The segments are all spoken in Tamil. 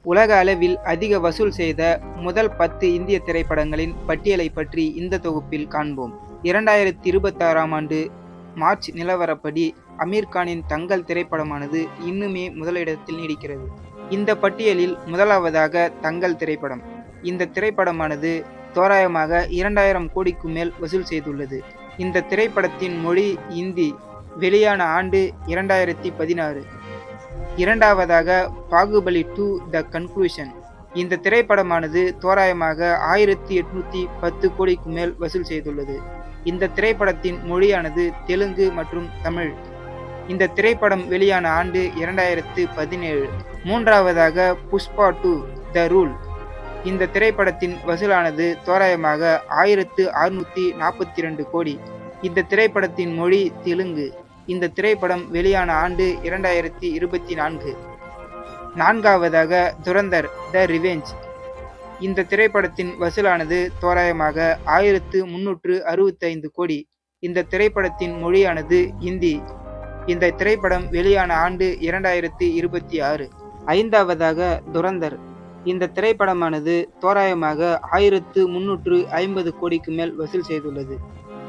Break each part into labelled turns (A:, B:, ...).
A: உலக அளவில் அதிக வசூல் செய்த முதல் 10 இந்திய திரைப்படங்களின் பட்டியலை பற்றி இந்த தொகுப்பில் காண்போம். 2026ஆம் ஆண்டு மார்ச் நிலவரப்படி அமீர் கானின் தங்கல் திரைப்படமானது இன்னுமே முதலிடத்தில் நீடிக்கிறது. இந்த பட்டியலில் முதலாவதாக தங்கல் திரைப்படம். இந்த திரைப்படமானது தோராயமாக 2000 கோடிக்கு மேல் வசூல் செய்துள்ளது. இந்த திரைப்படத்தின் மொழி இந்தி. வெளியான ஆண்டு 2016. இரண்டாவதாக பாகுபலி 2 த கன்க்ளூஷன். இந்த திரைப்படமானது தோராயமாக 1810 கோடிக்கு மேல் வசூல் செய்துள்ளது. இந்த திரைப்படத்தின் மொழியானது தெலுங்கு மற்றும் தமிழ். இந்த திரைப்படம் வெளியான ஆண்டு 2017. மூன்றாவதாக புஷ்பா 2 த ரூல். இந்த திரைப்படத்தின் வசூலானது தோராயமாக 1642 கோடி. இந்த திரைப்படத்தின் மொழி தெலுங்கு. இந்த திரைப்படம் வெளியான ஆண்டு 2024. நான்காவதாக துரந்தர் த ரிவெஞ்ச். இந்த திரைப்படத்தின் வசூலானது தோராயமாக 1365 கோடி. இந்த திரைப்படத்தின் மொழியானது இந்தி. இந்த திரைப்படம் வெளியான ஆண்டு 2026. ஐந்தாவதாக துரந்தர். இந்த திரைப்படமானது தோராயமாக 1350 கோடிக்கு மேல் வசூல் செய்துள்ளது.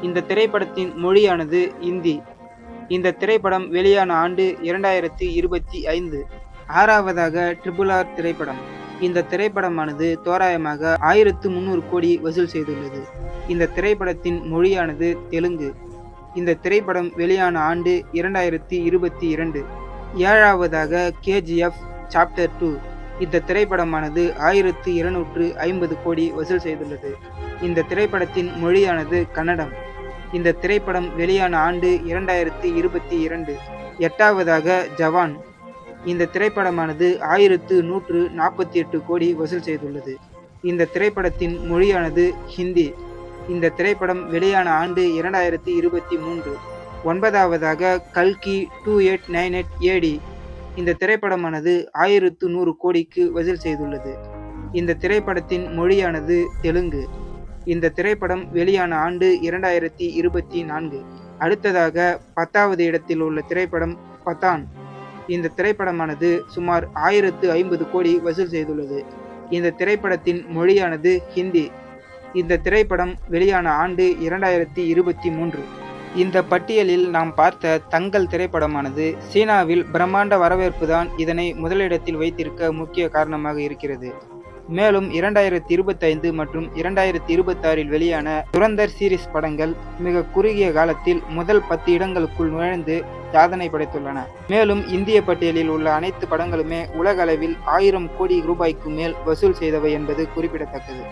A: இந்த திரைப்படத்தின் மொழியானது இந்தி. இந்த திரைப்படம் வெளியான ஆண்டு 2025. ஆறாவதாக RRR திரைப்படம். இந்த திரைப்படமானது தோராயமாக 1300 கோடி வசூல் செய்துள்ளது. இந்த திரைப்படத்தின் மொழியானது தெலுங்கு. இந்த திரைப்படம் வெளியான ஆண்டு 2022. ஏழாவதாக KGF சாப்டர் 2. இந்த திரைப்படமானது 1250 கோடி வசூல் செய்துள்ளது. இந்த திரைப்படத்தின் மொழியானது கன்னடம். இந்த திரைப்படம் வெளியான ஆண்டு 2022. எட்டாவதாக ஜவான். இந்த திரைப்படமானது 1148 கோடி வசூல் செய்துள்ளது. இந்த திரைப்படத்தின் மொழியானது ஹிந்தி. இந்த திரைப்படம் வெளியான ஆண்டு 2023. ஒன்பதாவதாக கல்கி 2898 AD. இந்த திரைப்படமானது 1100 கோடிக்கு வசூல் செய்துள்ளது. இந்த திரைப்படத்தின் மொழியானது தெலுங்கு. இந்த திரைப்படம் வெளியான ஆண்டு 2024. அடுத்ததாக 10வது இடத்தில் உள்ள திரைப்படம் பதான். இந்த திரைப்படமானது சுமார் 1050 கோடி வசூல் செய்துள்ளது. இந்த திரைப்படத்தின் மொழியானது ஹிந்தி. இந்த திரைப்படம் வெளியான ஆண்டு 2023. இந்த பட்டியலில் நாம் பார்த்த தங்கல் திரைப்படமானது சீனாவில் பிரம்மாண்ட வரவேற்பு தான் இதனை முதலிடத்தில் வைத்திருக்க முக்கிய காரணமாக இருக்கிறது. மேலும் 2025 மற்றும் 2026 வெளியான துரந்தர் சீரிஸ் படங்கள் மிக குறுகிய காலத்தில் முதல் 10 இடங்களுக்குள் நுழைந்து சாதனை படைத்துள்ளன. மேலும் இந்திய பட்டியலில் உள்ள அனைத்து படங்களுமே உலக அளவில் 1000 கோடி ரூபாய்க்கு மேல் வசூல் செய்தவை என்பது குறிப்பிடத்தக்கது.